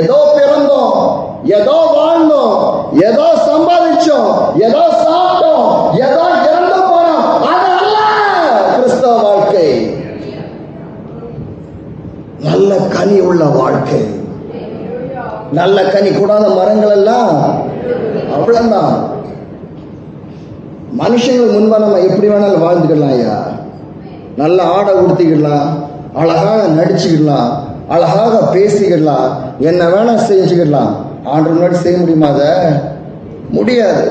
ஏதோ பிறந்தோம், ஏதோ வாழ்ந்தோம், ஏதோ சம்பாதிச்சோம், ஏதோ சாப்பிட்டோம், ஏதோ இறந்து போனோம், அதல்ல கிறிஸ்தவ வாழ்க்கை. நல்ல கனி உள்ள வாழ்க்கை. நல்ல கனி கூடாத மரங்கள் எல்லாம் அவ்வளவுதான். மனுஷங்கள் முன்பா நம்ம எப்படி வேணாலும் வாழ்ந்துக்கலாம் ஐயா. நல்ல ஆடை உடுத்திக்கலாம், அழகாக நடிச்சுக்கலாம், அழகாக பேசிக்கலாம், என்ன வேணா செஞ்சுக்கலாம். ஆண்டவர் முன்னாடி செய்ய முடியுமா? அதை முடியாது,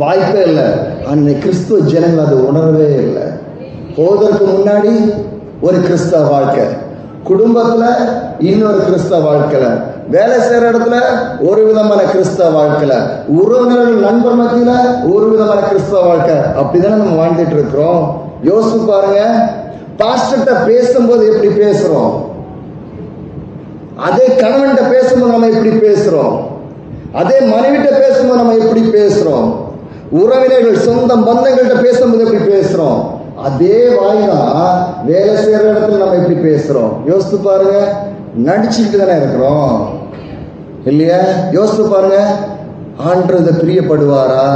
வாய்ப்பே இல்லை. அன்னை கிறிஸ்துவ ஜனங்கள் அது உணரவே இல்லை. போவதற்கு முன்னாடி ஒரு கிறிஸ்தவ வாழ்க்கை, குடும்பத்துல இன்னொரு கிறிஸ்தவ வாழ்க்கையில, வேலை செய்யற இடத்துல ஒரு விதமான கிறிஸ்தவ வாழ்க்கையில, உறவினர்கள் நண்பர் மத்தியில ஒரு விதமான கிறிஸ்தவ வாழ்க்கை. அப்படிதானே நம்ம வாழ்ந்துட்டு இருக்கிறோம். யோசிச்சு பாருங்க, பாஸ்டர்கிட்ட பேசும்போது எப்படி பேசுறோம், அதே கணவன்கிட்ட பேசும்போது நம்ம எப்படி பேசுறோம், அதே மனைவிட்ட பேசும்போது நம்ம எப்படி பேசுறோம், உறவினர்கள் சொந்த பந்தங்கள்கிட்ட பேசும்போது எப்படி பேசுறோம், அதே வாய்தான் வேலை செய்யற இடத்துல நம்ம எப்படி பேசுறோம். யோசித்து பாருங்க, நடிச்சுக்கிட்டு தானே இருக்கிறோம் இல்லையா? யோசித்து பாருங்க, ஆண்டவர் பிரியப்படுவாரா?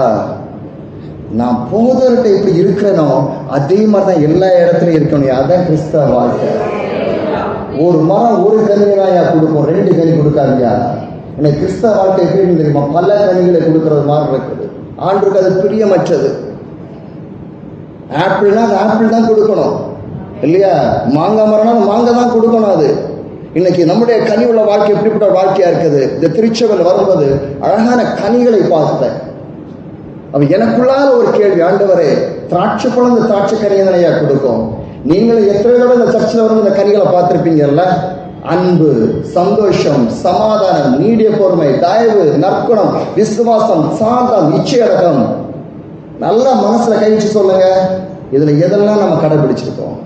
நான் போதர்கிட்ட இப்படி இருக்கிறனோ அதே மாதிரிதான் எல்லா இடத்துலயும் இருக்கணும். அதான் கிறிஸ்தவ வாழ்க்கை. ஒரு மரம் ஒரு கனியா கொடுக்கும், 2 கனி கொடுக்காதியா. எனக்கு கிறிஸ்தவ வாழ்க்கை எப்படி தெரியுமா? பல கனிகளை கொடுக்கறது மாதிரி இருக்குது. ஆண்டவருக்கு அது பிரியமற்றது. ஆப்பிள்னா அது ஆப்பிள் தான் கொடுக்கணும் இல்லையா? மாங்காய் மரம்னா மாங்காய் தான் கொடுக்கணும். அது இன்னைக்கு நம்முடைய கனி உள்ள வாழ்க்கை எப்படிப்பட்ட வாழ்க்கையா இருக்குது? இந்த திருச்சபையில் வரும்போது அழகான கனிகளை பார்த்தேன். அவன் எனக்குள்ளால ஒரு கேள்வி, ஆண்டவரே, திராட்சை பழம் இந்த திராட்சை கனியை தானையா கொடுக்கும்? நீங்களும் எத்தனை தடவை இந்த சர்ச்சில் வரும் இந்த கனிகளை பார்த்துருப்பீங்கல்ல? அன்பு, சந்தோஷம், சமாதானம், நீடிய பொறுமை, தயவு, நற்குணம், விசுவாசம், சாந்தம், இச்சையடக்கம். நல்லா மனசுல கை வச்சு சொல்லுங்க, இதுல எதெல்லாம் நம்ம கடைபிடிச்சிருக்கோம்?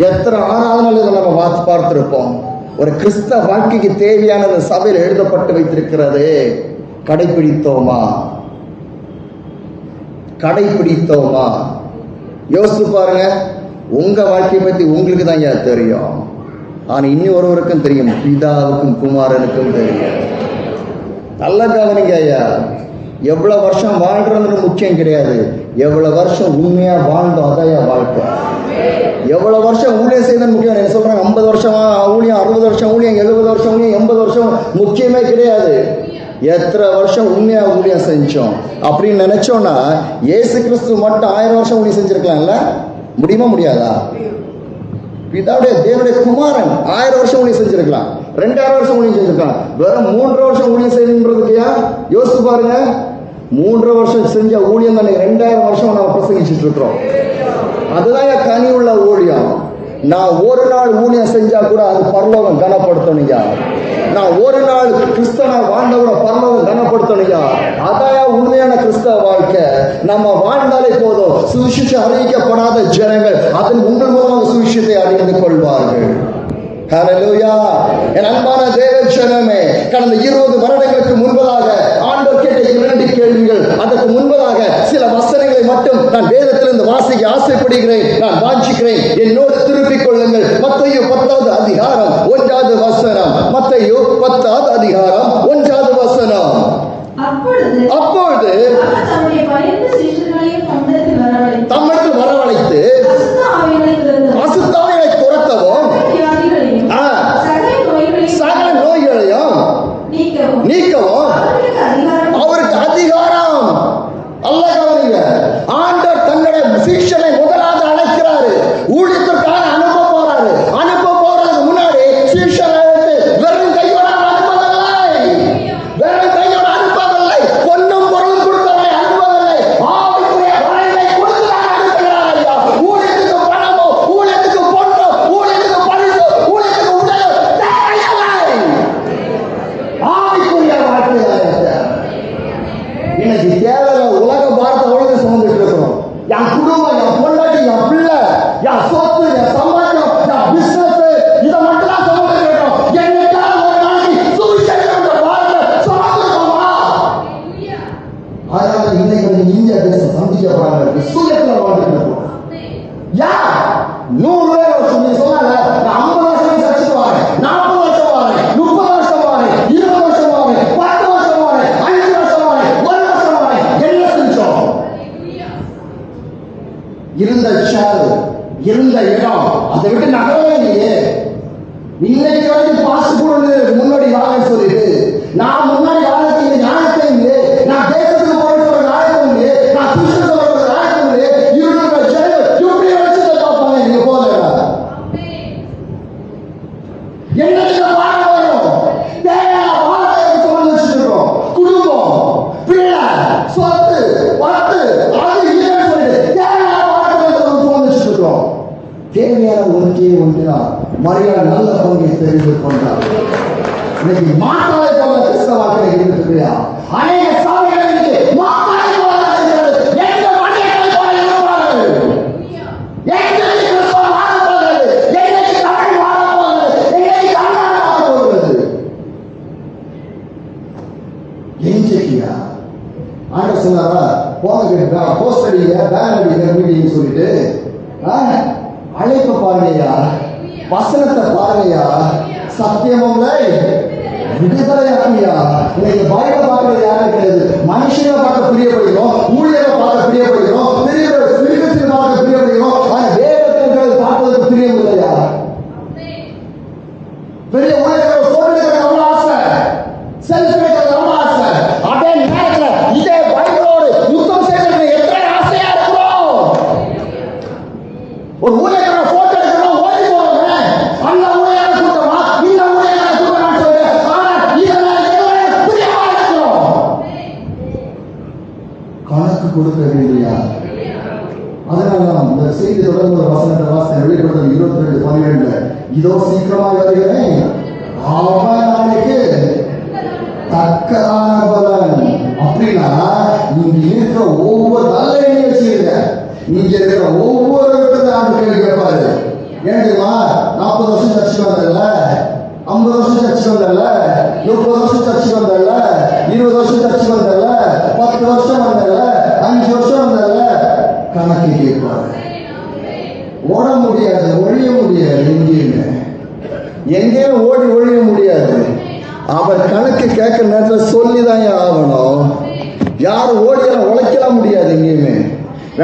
எத்தனை ஆராதனைகள் இதை நம்ம பார்த்திருப்போம்? ஒரு கிறிஸ்தவ வாழ்க்கைக்கு தேவையான சபையில் எழுதப்பட்டு வைத்திருக்கிறது. கடைபிடித்தோமா? கடைபிடித்தோமா? யோசித்து பாருங்க. உங்க வாழ்க்கையை பத்தி உங்களுக்கு தான் ஐயா தெரியும். ஆனா இன்னும் ஒருவருக்கும் தெரியும், பிதாவுக்கும் குமாரனுக்கும் தெரியும். நல்ல கவனிங்க ஐயா. எவ்வளவு வருஷம் வாழ்றது முக்கியம் கிடையாது, எவ்வளவு வருஷம் உண்மையா வாழ்ந்தோம் அதையா வாழ்க்கை. எவ்வளவு வருஷம் ஊழியம் செய்யணும் முக்கியம். என்ன சொல்றாங்க, 50 வருஷம் ஊழியம், 60 வருஷம் ஊழியம், 70 வருஷம் ஊழியம், 80 வருஷம் முக்கியமே கிடையாது. எத்தனை வருஷம் உண்மையா ஊழியம் செஞ்சோம் அப்படின்னு நினைச்சோம்னா, இயேசு கிறிஸ்து மட்டும் 1000 வருஷம் ஊழியம் செஞ்சிருக்கலாம்ல? முடியுமா? முடியாதா? பிதாவுடைய தேவனுடைய குமாரன் 1000 வருஷம் ஊழியம் செஞ்சிருக்கலாம், 2000 வருஷம் ஊழியம் செஞ்சிருக்கலாம். வெறும் 3 வருஷம் ஊழியம் செய்யணுன்றதுக்கையா? யோசிச்சு பாருங்க. 3 வருஷம் செஞ்ச ஊழியம் தானே 2000 வருஷம் நம்ம பிரசங்கிச்சுட்டு இருக்கிறோம். அதுதான் கனி உள்ள ஊழியம். நான் ஒரு நாள் ஊழியம் செஞ்சா கூட அது பரலோகம் கனப்படுத்தணுங்க. நான் ஒரு நாள் கிறிஸ்தவ வாழ்ந்தவரை பரலோகம் கனப்படுத்தணுங்க. அதான் உண்மையான கிறிஸ்தவ வாழ்க்கை. நம்ம வாழ்ந்தாலே போதும். சுவிசேஷம் அறிவிக்கப்படாத ஜனங்கள் அதன் உங்கள் மூலமாக சுவிசேஷத்தை அறிந்து கொள்வார்கள். ஹல்லேலூயா. என் அன்பான தேவ ஜனமே, கடந்த 20 வருடங்களுக்கு முன்பதாக ஆண்டவர் கேட்ட 2 கேள்விகள். அதற்கு முன்பதாக சில வசனங்களை மட்டும் நான் வேதத்திலிருந்து வாசிக்க ஆசைப்படுகிறேன், நான் வாஞ்சிக்கிறேன். என்னோடு திருப்பிக் கொள்ளுங்கள். மத்தேயு 10வது அதிகாரம் 1வது வசனம். மத்தேயு 10வது அதிகாரம் 1வது வசனம். அப்பொழுது தம்மிடத்தில் வரவழைத்து அசுத்த ஆவிகளை துரத்தவும் சகல நோய்களையும் நீக்கவும் அவருக்கு அதிகாரம். அல்லாஹ் கவனிங்க, ஆண்டவர் தன்னுடைய சீஷனை முதலாவது அழைக்கிறாரு, ஊழியத்திற்காக அனுப்ப போறாரு. அனுப்ப போறதுக்கு முன்னாடி சீஷனை வெறும் கையோட அனுப்பவில்லை, வெறும் கையோட அனுப்பவில்லை, பொன்னும் பொருளும் கொடுத்தவரை அனுப்பவில்லை, ஆவிக்குரிய வரங்களை கொடுத்து அனுப்புகிறார். ஐயா, அதை விட்டு நகரவே இல்லையே. இன்னைக்கு வரைக்கும் பாஸ்போர்ட் முன்னாடி வாங்க சொல்லிட்டு நான் முன்னாடி வாழறதுக்கு இந்த ஞானத்தை இல்லையே, நான் தேசத்துக்கு போய் சொல்ற ஞானத்தை இல்லையே, நான் கிருஷ்ண சொல்ற ஞானத்தை இல்லையே. இவங்க ஜனங்கள் எப்படி வச்சு பார்ப்பாங்க நீங்க போல என்னைக்கு வாழ வரும் தேவையான வாழ்க்கையை சொல்லி வச்சுருக்கோம். குடும்பம், பிள்ளை, சொத்து, பத்து, அது இல்லைன்னு சொல்லிட்டு தேவையான வாழ்க்கையை சொல்லி வச்சுருக்கோம். தேவையான ஒன்றே ஒன்றுதான் மரியாதை நல்ல பங்கை தெரிந்து கொண்டார். இன்னைக்கு மாட்டாளை போல கிறிஸ்தவ வாழ்க்கை இருந்துட்டு அநேக சபைகளுக்கு மாட்டாளை போல எந்த மனிதனை போல இருப்பார்கள், எந்த கிறிஸ்தவ வாழ போகிறது, எந்த தமிழ் வாழ போகிறது, எந்த கன்னட வாழ போகிறது. எஞ்சியா ஆண்ட சொன்னாரா போங்க போஸ்ட் அடிங்க பேன் அடிங்க மீட்டிங் சொல்லிட்டு அழைப்பு பாருங்கய்யா, வசனத்தை பாருங்கய்யா, சத்தியமும் விடுதலையா. இன்னைக்கு பைபிளை பார்க்கறது யாரும் கிடையாது. மனுஷனை பார்க்க பிரியப்படுகிறோம், ஊழியரை பார்க்க பிரியப்படுகிறோம், பெரிய மிருகத்தில் பார்க்க பிரியப்படுகிறோம். ஆனால் வேதத்தை பார்ப்பதற்கு பிரியம் இல்லையா? பெரிய ஊழியர்கள் போட்டு எவ்வளவு ஆசை, செல்ஃபி எடுக்கிறது எவ்வளவு ஆசை. அதே நேரத்தில் இதே பைபிளோடு யுத்தம் செய்யறது எத்தனை ஆசையா இருக்கிறோம். ஒரு ஊழியரை போட்டோ எடுக்கிறோம், ஓடி போறோம். அந்த ஊழியரை கூட்டமா இந்த ஊழியரை கூட்டமான்னு சொல்லி கணக்கு கொடுக்க வேண்டியா? அதனால இந்த செய்தி தொடர்ந்து ஒரு வசனத்தை வாசனை வெளிப்படுத்த 22:12 இதோ சீக்கிரமாக வருகிறேன், அவன் நாளைக்கு தக்கதான பலன். அப்படின்னா இங்க இருக்கிற ஒவ்வொரு நல்ல எண்ணி வச்சிருக்க, இங்க இருக்கிற ஒவ்வொருத்தரும் ஆண்டு கேள்வி கேட்பாரு. ஏன் தெரியுமா? 40 வருஷம் சர்ச்சை வந்தல, 50 வருஷம் சர்ச்சை வந்தல, 30 வருஷம் சர்ச்சை வந்தல, 20 வருஷம் சர்ச்சை வந்தல, 10 வருஷம் வந்தல, 5 வருஷம் வந்தல, கணக்கு கேட்பாரு. ஓட முடியாது, ஒழிய முடியாது. எங்கேயும் ஓடி ஒழிய முடியாது. அவர் கணக்கு கேட்கிற நேரத்தில் சொல்லிதான் ஆகணும். யாரும் ஓடியெல்லாம் உழைக்கலாம் முடியாது. எங்கேயுமே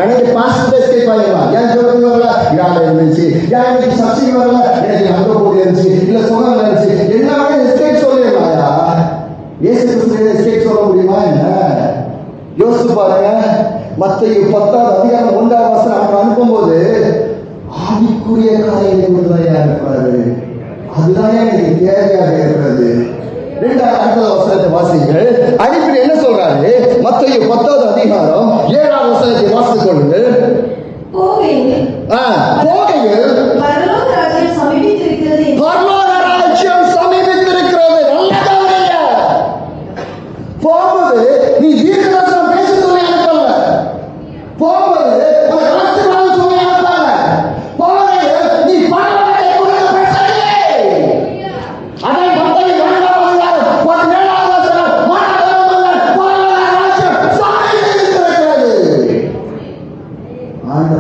எனக்கு பாஸ்போர்ட் கேட்பாங்களா, ஏன் சொல்லுங்க வரல, யாரை இருந்துச்சு, ஏன் எனக்கு சப்சிடி வரல, எனக்கு அங்க போய் இருந்துச்சு, இல்ல சுகம் இருந்துச்சு, என்ன வேணும் எஸ்கேட் சொல்லிடலாயா? ஏசு கிறிஸ்து எஸ்கேட் சொல்ல முடியுமா? என்ன யோசிச்சு பாருங்க. மத்தேயு 10:1 அவங்க அனுப்பும்போது ஆவிக்குரிய காரியங்கள் இருப்பாரு. அதுதான் எனக்கு தேவையாக இருக்கிறது. 2வது வசனத்தை வாசிங்கள். அடிப்படை என்ன சொல்றாரு? மத்தேயு 10:7 வாசித்துக் கொள்ளுங்கள். போகையில் பரலோக ராஜ்யம் சமீபித்திருக்கிறது. போகும்போது நீ தீர்க்கதரிசனம் பேச சொல்லி அனுப்பல, போகும்போது சொல்லி அனுப்பாங்க, போகையில் நீ பரலோகத்தை குறித்து பேசலையே. அதை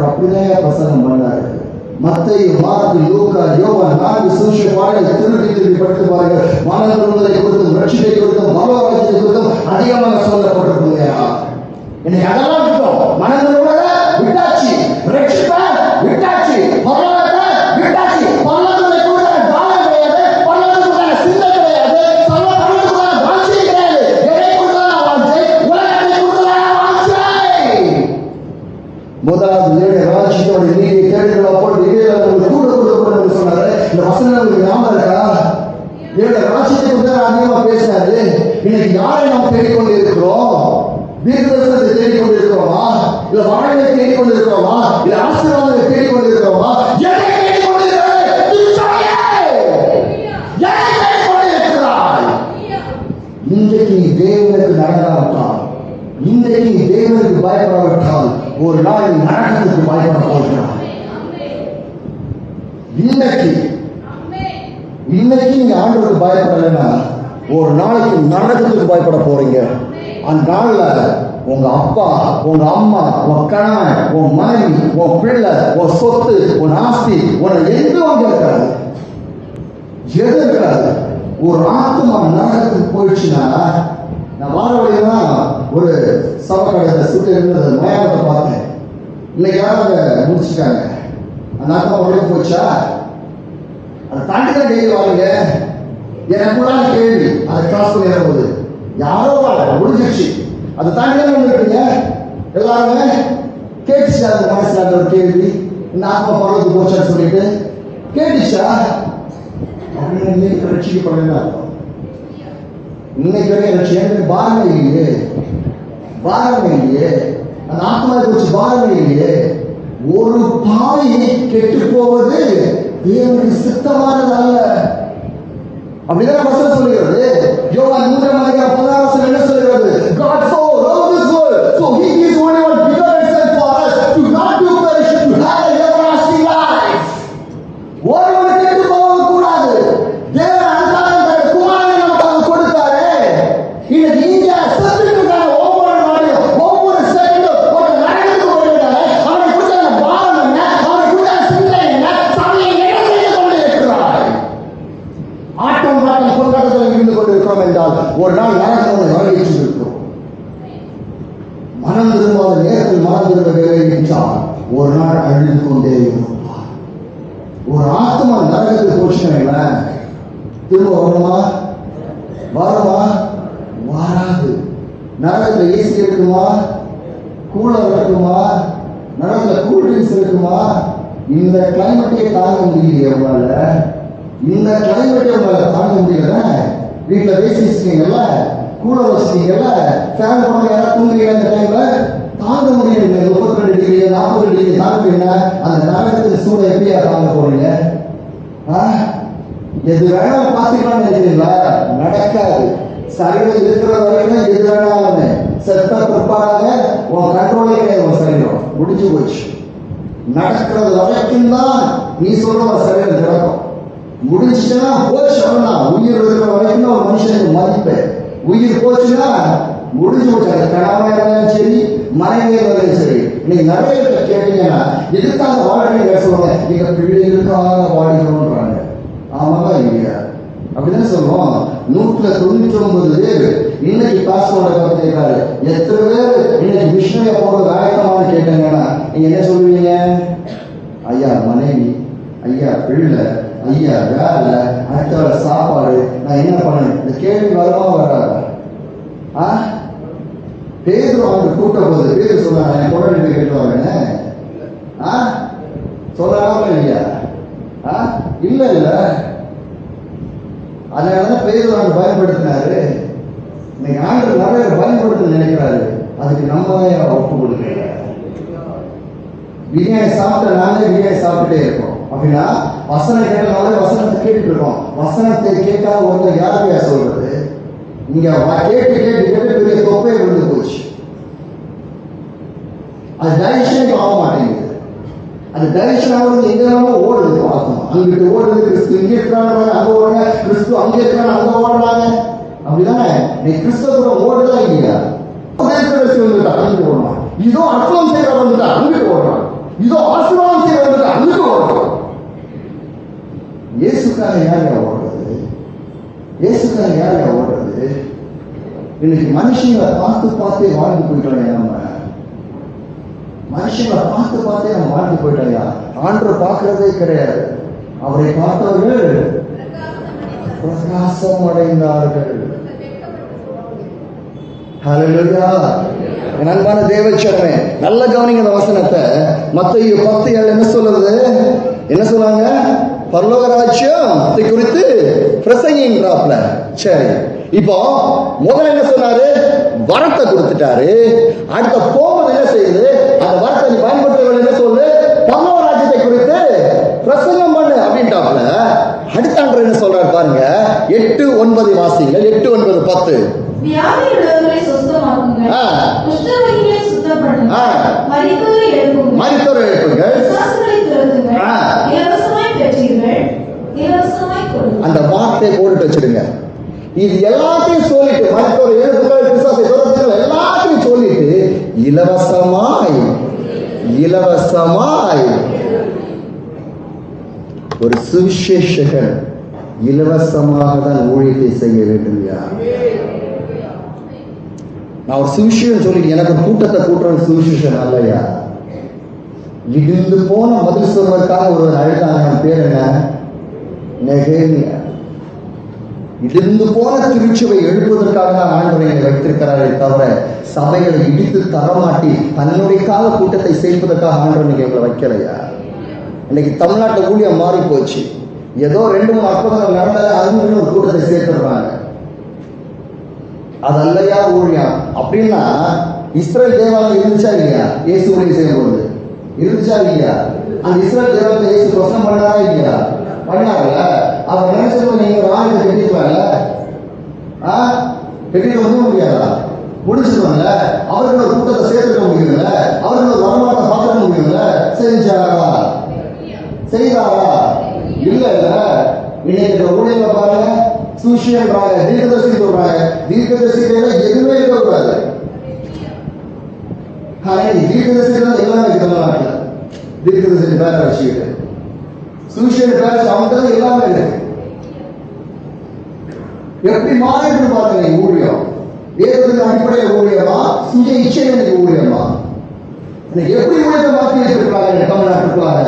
அப்படிதான் பிரசங்கம் பண்ணாரு. மத்தேயு, மார்க்கு, லூக்கா, யோவான் 4 சுவிசேஷ பாடல்கள் திருப்பி படித்து பாருங்க. மனம் திரும்புதலை குறித்தும் ரட்சிப்பை குறித்தும் பரலோகத்தை குறித்தும் அதிகமாக சொல்லப்பட்டிருக்குங்க. இன்னைக்கு அதெல்லாம் விட்டோம். மனம் திரும்புதலை விட்டாச்சு, ரட்சிப்பை விட்டாச்சு, பரலோகத்தை விட்டாச்சு. பரலோகத்தை குறித்த தானம் கிடையாது, பரலோகத்துக்கான சிந்தை கிடையாது, பரலோகத்துக்கான வாழ்க்கை கிடையாது. எதை கொடுத்ததான வாழ்க்கை? உலகத்தை கொடுத்ததான வாழ்க்கை. முதலாவது ராஜ்யத்தோட நீதி தேடுகிற அப்பொழுது கூட கொடுக்கப்படும் சொன்னாரு. இந்த வசனம் ஞாபகம் இருக்கா? ராஜ்யத்தை குறித்து அதிகமா பேசினாரு. இன்னைக்கு யாரை நாம் தேடிக்கொண்டு இருக்கிறோம்? தீர்க்கதரிசனத்தை தேடிக்கொண்டு இருக்கிறோமா, இல்ல வாழ்வை தேடிக்கொண்டு இருக்கிறோமா, இல்ல ஆசீர்வாதத்தை தேடிக்கொண்டு இருக்கிறோமா? எதை தேடிக்கொண்டு இருக்கிறாய்? இன்றைக்கு தேவனுக்கு நடக்காவிட்டால், இன்றைக்கு தேவனுக்கு பயப்படாவிட்டால் ஒரு நாள் நரகத்துக்கு பயப்பட போகிறார். இன்னைக்கு நீங்க ஆண்டவருக்கு பயப்படலைன்னா ஒரு நாளைக்கு நரகத்துக்கு பயப்பட போறீங்க. அந்த நாள்ல உங்க அப்பா, உங்க அம்மா, உன் கணவன், உன் மனைவி, உன் பிள்ளை, உன் சொத்து, உன் ஆஸ்தி, உன்னை எதுவும் இருக்காது, எது இருக்காது. ஒரு ஆத்மா நரகத்துக்கு போயிடுச்சுன்னா, நான் வார வழியெல்லாம் ஒரு சபை கடையில் சுட்டு இருந்தது மயானத்தை பார்த்தேன். இன்னைக்கு யாரும் அதை முடிச்சுட்டாங்க. அந்த ஆத்மா உடலுக்கு போச்சா? அதை தாண்டி தான் டெய்லி வாங்க. எனக்குள்ள கேள்வி அதை கிராஸ் பண்ணி போது யாரோ முடிஞ்சிருச்சு. அதை தாண்டி தான் வந்துருக்கீங்க எல்லாருமே. கேட்டுச்சு அந்த மனசுல அந்த ஒரு கேள்வி, இந்த ஆத்மா பரவத்துக்கு போச்சான்னு சொல்லிட்டு கேட்டுச்சா? அப்படின்னு இன்னைக்கு ரட்சிக்கப்படல. இன்னைக்கு வரைக்கும் ரட்சியம் பாரமே இல்லையே, பாரமே இல்லையே. அந்த ஆத்மா குறிச்சு பாரமே இல்லையே. ஒரு பாவி கெட்டு போவது தேவனுக்கு சித்தமானது அல்ல. அப்படிதான் வசனம் சொல்லுகிறது. யோவான் 3:16 என்ன சொல்லுகிறது? God so loved this world, so he gives only one begotten son for us, to not to perish, to have an everlasting life. ஒருவன் கெட்டு போக கூடாது. தேவன் அந்த குமாரனை நமக்கு கொடுத்தாரே. இன்னைக்கு இங்க சத்துக்களுக்கான ஒவ்வொரு நாளையும் ஒவ்வொரு செகண்டும் ஒரு நரகத்துக்கு போயிட்டாங்க. அவனை கொடுத்த பாரம் என்ன, அவனை கொடுத்த சிந்தை என்ன, சபையை என்ன செய்து கொண்டு இருக்கிறாய்? ஆட்டம் பாட்டம் கொண்டாட்டத்தில் இருந்து கொண்டிருக்கிறோம் என்றால் ஒரு நாள் நரகத்தை வரவேற்றிருக்கிறோம். மனம் திரும்பாத நேரத்தில் மனம் திரும்பவில்லை என்றால் ஒரு நாள் அழுது கொண்டே இருப்பார். ஒரு ஆத்மா நரகத்துக்கு போச்சுன்னா திரும்ப வருமா? வருமா? வராது. நரகத்தில் ஏசி இருக்குமா? கூலர் இருக்குமா? நரகத்தில் கூல் ட்ரிங்க்ஸ் இருக்குமா? இந்த கிளைமேட்டே தாங்க முடியலையே உங்களால. இந்த கிளைமேட்டே உங்களால தாங்க முடியல. வீட்டில் ஏசி வச்சுட்டீங்கல்ல, கூலர் வச்சுட்டீங்கல்ல, ஃபேன் போன யாராவது தூங்குறீங்க இந்த டைம்ல தாங்க முடியல. 32 டிகிரி 40 டிகிரி தாங்க. அந்த நரகத்துக்கு சூட எப்படியா தாங்க போறீங்க? எது வேணாலும் பார்த்துக்கலாம்னு நினைக்கிறீங்களா? நடக்காது. சரீரம் இருக்கிற வரைக்கும் எது வேணாலும் செத்த பிற்பாடாக உன் கண்ட்ரோலே உன் சரீரம் முடிஞ்சு போச்சு. நடக்கிறது வரைக்கும் தான் நீ சொல்ற ஒரு சரீரம் நடக்கும். முடிச்சுன்னா போச்சு. அவ்வளவுதான். உயிர் இருக்கிற வரைக்கும் ஒரு மனுஷனுக்கு மதிப்பு. உயிர் போச்சுன்னா முடிஞ்சு போச்சு. அது கணவனா இருந்தாலும் சரி, மனைவியா இருந்தாலும் சரி. நீங்க நிறைய கேட்டீங்கன்னா எதுக்காக வாழ்க்கை சொல்லுவாங்க, நீங்க பிள்ளைகளுக்காக வாடிக்கணும்ன்றாங்க. ஆமாவா இல்லையா? அப்படிதான் சொல்லுவோம். 199 பேர் இன்னைக்கு பாஸ்போர்ட்டை பார்த்துருக்காரு. எத்தனை பேர் இன்னைக்கு மிஷினரியா போறது ஆயத்தமானு கேட்டாங்கன்னா நீங்க என்ன சொல்லுவீங்க? ஐயா மனைவி, ஐயா பிள்ளை, ஐயா வேலை, அடுத்த சாப்பாடு, நான் என்ன பண்ணணும்? இந்த கேள்வி வருமா வராது? பேரு அவங்க கூட்ட போது பேரு சொன்னாங்க, என் பொண்ணு போய் கேட்டு வரேன்னு சொல்லலாமா இல்லையா? இல்ல இல்ல. அதனாலதான் பேரு அவங்க பயன்படுத்தினாரு. இன்னைக்கு ஆண்டு நிறைய பயன்படுத்த நினைக்கிறாரு. அதுக்கு நம்ம தான் ஒப்பு கொடுக்கல. பிரியாணி சாப்பிட்ட நாங்களே பிரியாணி சாப்பிட்டுட்டே இருக்கோம். அப்படின்னா வசனம் கேட்டனாலே வசனத்தை கேட்டுட்டு இருக்கோம். வசனத்தை கேட்காத ஒருத்தர் யாரையா சொல்றது? இங்க கேட்டு கேட்டு கேட்டு பெரிய தொப்பையை விழுந்து போச்சு. அது டைஜஷன் ஆக மாட்டேங்குது. அது டைஜஷன் ஆகுறது எங்க ஓடுது. ஆத்மா அங்கிட்டு ஓடுது. கிறிஸ்து இங்கே இருக்கிறாங்க, அங்க ஓடுறாங்க. கிறிஸ்து அங்கே இருக்கிறாங்க, அங்க ஓடுறாங்க. அப்படிதானே? நீ கிறிஸ்தவ ஓடுதா இல்லையா? அங்கிட்டு ஓடுறான். இதோ அற்புதம் செய்ய வந்துட்டா அங்கிட்டு ஓடுறான். இதோ ஆசீர்வாதம் செய்ய வந்துட்டா அங்கிட்டு ஓடுறான். இயேசுக்காக யாரையா ஓடுறது? இயேசுக்காக யாரையா ஓடுறது? இன்னைக்கு மனுஷங்களை பார்த்து பார்த்தே வாழ்ந்து போயிட்டோம். நம்ம மனுஷங்களை பார்த்து பார்த்தே நம்ம வாழ்ந்து போயிட்டோம்யா. ஆண்டவர் பார்க்கறதே கிடையாது. அவரை பார்த்தவர்கள் பிரகாசம் அடைந்தார்கள். ஹல்லேலூயா. அன்பான தேவச்சனமே, நல்ல கவனிங்க இந்த வசனத்தை. மத்தேயு 10:7 என்ன சொல்லுது? என்ன சொல்றாங்க? பரலோக ராஜ்யத்தை குறித்து பிரசங்கின்றாப்ல. சரி, இப்போ முதல்ல என்ன சொன்னாரு? வரத்தை கொடுத்துட்டாரு. அடுத்த போவது என்ன செய்யுது? அந்த வரத்தை நீ பயன்படுத்த என்ன சொல்லு? பரலோக ராஜ்யத்தை குறித்து பிரசங்கம் பண்ணு அப்படின்ட்டாப்ல. அடுத்த ஆண்டு என்ன சொல்றாரு பாருங்க. 8:9 வாசிங்க. 8, 9, 10. வியாதியுள்ளவர்களை சுத்தமாக்குங்கள், குஷ்டரோகிகளை சுத்தப்படுத்துங்கள், மரித்தோரை எழுப்புங்கள், பிசாசுகளை துரத்துங்கள், இலவசமாய் பெற்றீர்கள், இலவசமாய் கொடுங்கள். அந்த வார்த்தை போட்டு வச்சிடுங்க. இது எல்லாத்தையும் சொல்லிட்டு மரித்தோரை எழுப்புங்கள், பிசாசை துரத்துங்கள் எல்லாத்தையும் சொல்லிட்டு இலவசமாய் இலவசமாய் ஒரு சுவிசேஷகன் இலவசமாக தான் ஊழியத்தை செய்ய வேண்டும். நான் ஒரு சுவிசேஷம் சொல்லிட்டு எனக்கு கூட்டத்தை கூட்டுறது சுவிசேஷம் அல்லையா? இடிந்து போன மதில் சொல்வதற்காக ஒருவர் அழுதாங்க. அவன் பேர் என்ன? நெகேமியா. இடிந்து போன திருச்சபை எழுப்புவதற்காக தான் ஆண்டவரை வைத்திருக்கிறாரே தவிர சபைகளை இடித்து தரமாட்டி தன்னுடையக்காக கூட்டத்தை சேர்ப்பதற்காக ஆண்டவர் நீங்க எங்களை வைக்கலையா? இன்னைக்கு தமிழ்நாட்டில் ஊழியம் மாறி போச்சு. ஏதோ 2-3 அற்புதங்கள் நடந்தாலே அதுன்னு ஒரு கூட்டத்தை சேர்த்துடுறாங்க. அது அல்லையா ஊழியம்? அப்படின்னா இஸ்ரேல் தேவாலயம் இருந்துச்சா இல்லையா? இயேசு ஊழியம் செய்யும்போது இருந்துச்சா இல்லையா? அந்த இஸ்ரேல் தேவாலயத்தை இயேசு பிரசனம் பண்ணாரா இல்லையா? பண்ணாங்கல்ல. அவர் நினைச்சது நீங்க ஒரு ஆளுக்கு கட்டிக்கலாம்ல, கட்டிட்டு வந்து முடியாதா? முடிச்சிருவாங்கல்ல. அவர்கள் ஒரு கூட்டத்தை சேர்த்துக்க முடியும்ல, அவர்கள் ஒரு வரமாட்டை பார்த்துக்க முடியும்ல. செஞ்சாரா? செய்தாரா? இல்ல இல்ல. இன்னைக்கு ஊழியர்ல பாருங்க, சுஷியன்றாங்க, தீர்க்கதரிசி சொல்றாங்க. தீர்க்கதரிசிகள எதுவுமே இருக்கக்கூடாது. தீர்க்கதரிசிகள் எல்லாமே இருக்கு தமிழ்நாட்டில். தீர்க்கதரிசி பேரை வச்சுக்கிட்டு சுஷியன் பேரை அவங்க எல்லாமே இருக்கு. எப்படி மாறிட்டு பாருங்க ஊழியம். வேதத்தின் அடிப்படையில் ஊழியமா, சுய இச்சைகளுக்கு ஊழியமா? எப்படி ஊழியத்தை மாற்றி வச்சிருக்காங்க தமிழ்நாட்டுக்குள்ளாக?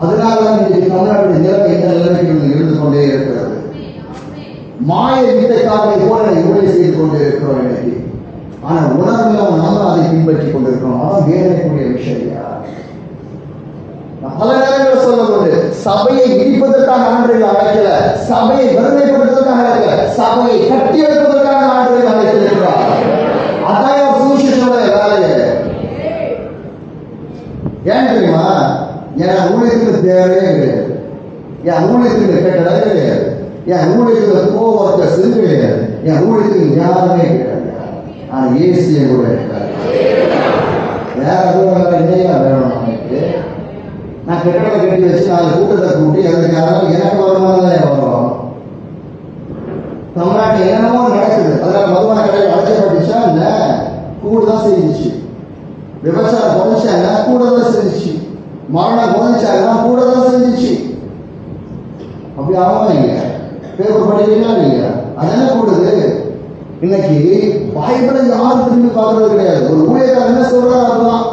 அதனாலதான் இன்னைக்கு தமிழ்நாட்டுடைய நிலைமை எந்த நிலைமைக்கு இருந்து கொண்டே இருக்கிறது. மாய வித்தைக்காரனை போல ஊழியம் செய்து கொண்டே இருக்கிறோம் இன்னைக்கு. ஆனா உணர்வுல நாம அதை பின்பற்றி கொண்டிருக்கிறோம். அதான் வேதனைக்குரிய விஷயம். பல நேரங்களில் சொல்லும்போது சபையை இடிப்பதற்காக ஆண்டவர்கள் அழைக்கல, சபையை வறுமைப்படுத்துவதற்காக அழைக்கல, சபையை கட்டி வைப்பதற்காக ஆண்டவர்கள் அழைத்திருக்கிறார். அதான் சுவிசேஷனோட வேலையை. ஏன் தெரியுமா? என் ஊழியத்துக்கு தேவையே கிடையாது, என் ஊழியத்துக்கு கெட்டதே கிடையாது, என் ஊழியத்துக்கு கோவர்க்கர்ஸ் கிடையாது, என் ஊழியத்துக்கு யாருமே கிடையாது. ஆனா இயேசு கூட இருக்கிறார். வேற எதுவும் இல்லையா வேணும் நமக்கு? நான் கெட்டதை கட்டி வச்சு 4 கூட்டத்தை கூட்டி அதுக்கு யாராவது எனக்கு வருமானம் வரும். தமிழ்நாட்டில் என்னென்னமோ நடக்குது. அதனால மதுபான கடையில் அழைச்சப்பட்டுச்சா இல்ல, கூடுதான் செஞ்சிச்சு. விபச்சாரம் குறைச்சாங்க, கூடதான் செஞ்சிச்சு. மரணம் குறைச்சாங்கன்னா கூடதான் செஞ்சிச்சு. அப்படி ஆகும் இல்லையா? பேப்பர் படிக்கிறீங்களா இல்லையா? அதென்ன கூடுது. இன்னைக்கு பைபிளை யாரும் திரும்பி பார்க்கறது கிடையாது. ஒரு ஊழியக்காரர் என்ன சொல்றாரு அதுதான்.